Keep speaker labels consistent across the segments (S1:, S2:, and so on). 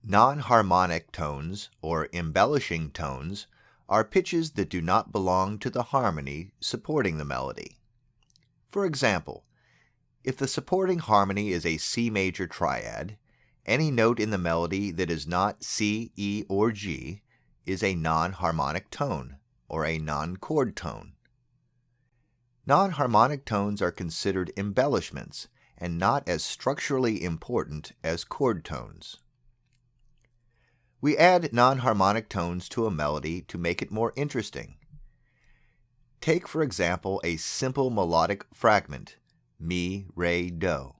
S1: Non-harmonic tones, or embellishing tones, are pitches that do not belong to the harmony supporting the melody. For example, if the supporting harmony is a C major triad, any note in the melody that is not C, E, or G is a non-harmonic tone, or a non-chord tone. Non-harmonic tones are considered embellishments and not as structurally important as chord tones. We add non-harmonic tones to a melody to make it more interesting. Take, for example, a simple melodic fragment, mi, re, do.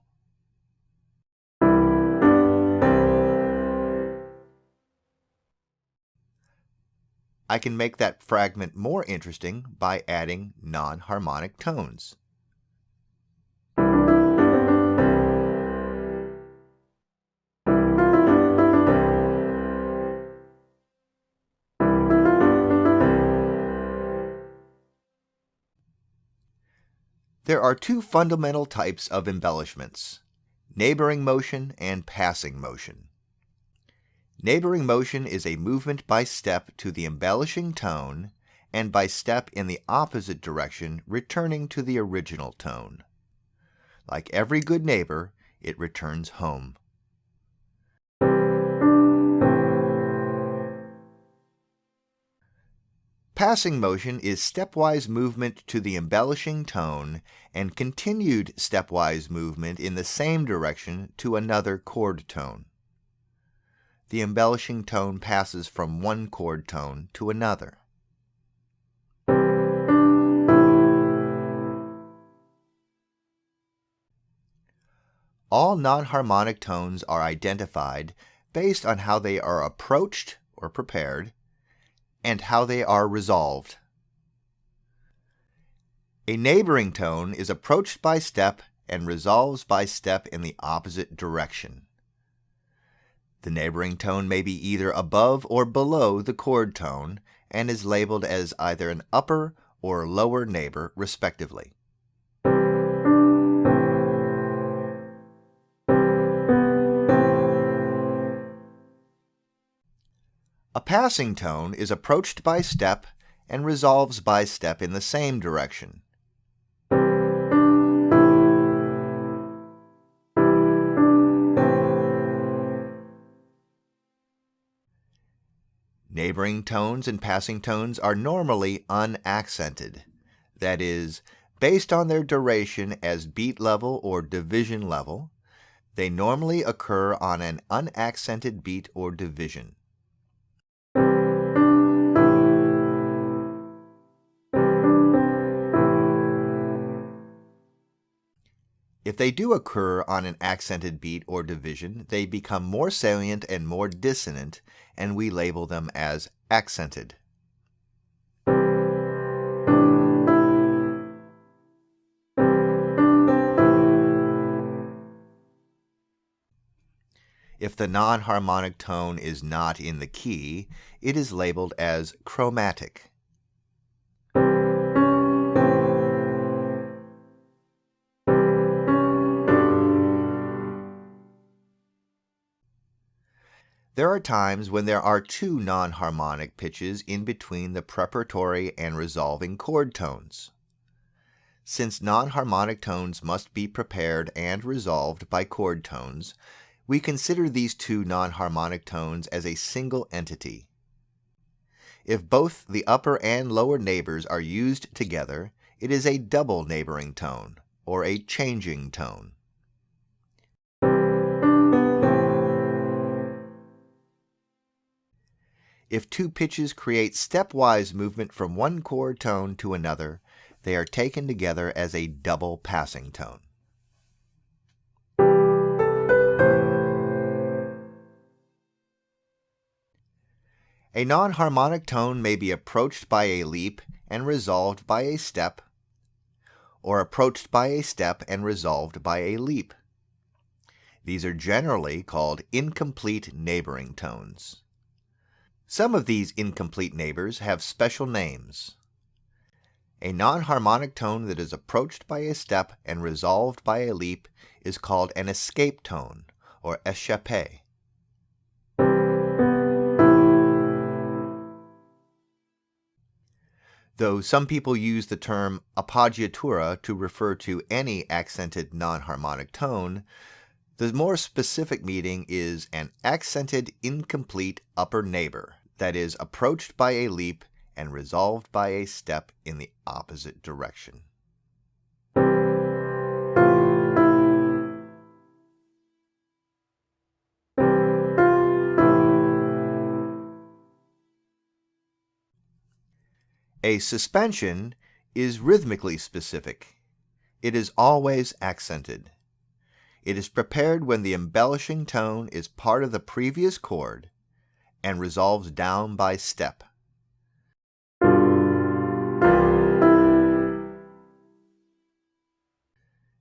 S1: I can make that fragment more interesting by adding non-harmonic tones. There are two fundamental types of embellishments: neighboring motion and passing motion. Neighboring motion is a movement by step to the embellishing tone and by step in the opposite direction returning to the original tone. Like every good neighbor, it returns home. Passing motion is stepwise movement to the embellishing tone and continued stepwise movement in the same direction to another chord tone. The embellishing tone passes from one chord tone to another. All non-harmonic tones are identified based on how they are approached or prepared and how they are resolved. A neighboring tone is approached by step and resolves by step in the opposite direction. The neighboring tone may be either above or below the chord tone and is labeled as either an upper or lower neighbor, respectively. A passing tone is approached by step and resolves by step in the same direction. Neighboring tones and passing tones are normally unaccented, that is, based on their duration as beat level or division level, they normally occur on an unaccented beat or division. If they do occur on an accented beat or division, they become more salient and more dissonant, and we label them as accented. If the non-harmonic tone is not in the key, it is labeled as chromatic. There are times when there are two non-harmonic pitches in between the preparatory and resolving chord tones. Since non-harmonic tones must be prepared and resolved by chord tones, we consider these two non-harmonic tones as a single entity. If both the upper and lower neighbors are used together, it is a double neighboring tone, or a changing tone. If two pitches create stepwise movement from one chord tone to another, they are taken together as a double passing tone. A non-harmonic tone may be approached by a leap and resolved by a step, or approached by a step and resolved by a leap. These are generally called incomplete neighboring tones. Some of these incomplete neighbors have special names. A non-harmonic tone that is approached by a step and resolved by a leap is called an escape tone, or échappé. Though some people use the term appoggiatura to refer to any accented non-harmonic tone, the more specific meaning is an accented incomplete upper neighbor that is approached by a leap and resolved by a step in the opposite direction. A suspension is rhythmically specific. It is always accented. It is prepared when the embellishing tone is part of the previous chord and resolves down by step.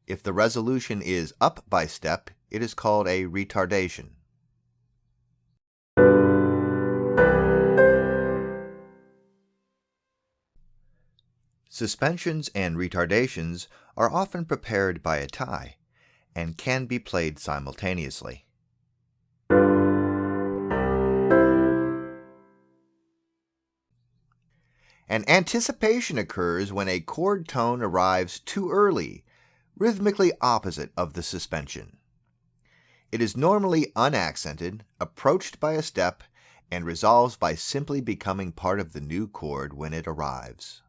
S1: If the resolution is up by step, it is called a retardation. Suspensions and retardations are often prepared by a tie and can be played simultaneously. An anticipation occurs when a chord tone arrives too early, rhythmically opposite of the suspension. It is normally unaccented, approached by a step, and resolves by simply becoming part of the new chord when it arrives.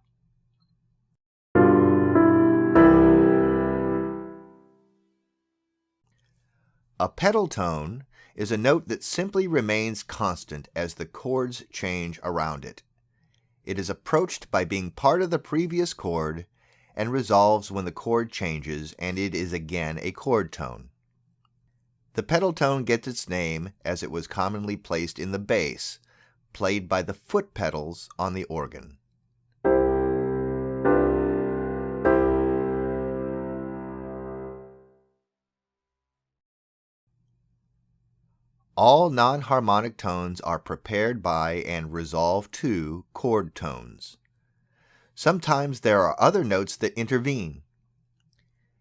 S1: A pedal tone is a note that simply remains constant as the chords change around it. It is approached by being part of the previous chord and resolves when the chord changes and it is again a chord tone. The pedal tone gets its name as it was commonly placed in the bass, played by the foot pedals on the organ. All non-harmonic tones are prepared by and resolve to chord tones. Sometimes there are other notes that intervene.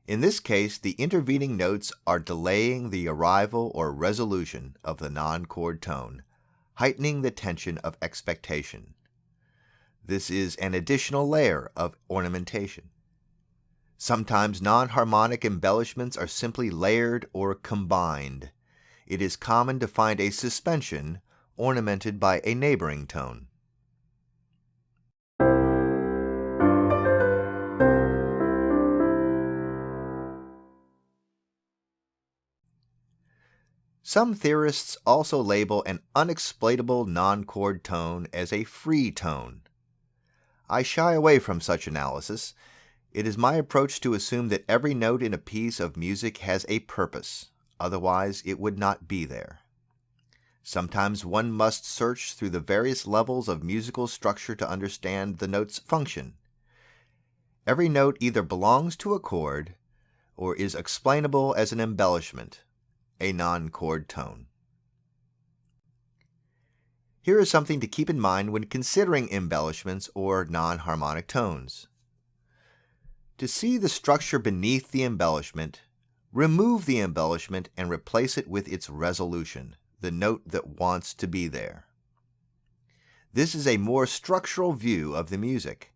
S1: In this case, the intervening notes are delaying the arrival or resolution of the non-chord tone, heightening the tension of expectation. This is an additional layer of ornamentation. Sometimes non-harmonic embellishments are simply layered or combined. It is common to find a suspension ornamented by a neighboring tone. Some theorists also label an unexplainable non-chord tone as a free tone. I shy away from such analysis. It is my approach to assume that every note in a piece of music has a purpose. Otherwise, it would not be there. Sometimes one must search through the various levels of musical structure to understand the note's function. Every note either belongs to a chord or is explainable as an embellishment, a non-chord tone. Here is something to keep in mind when considering embellishments or non-harmonic tones. To see the structure beneath the embellishment, remove the embellishment and replace it with its resolution, the note that wants to be there. This is a more structural view of the music.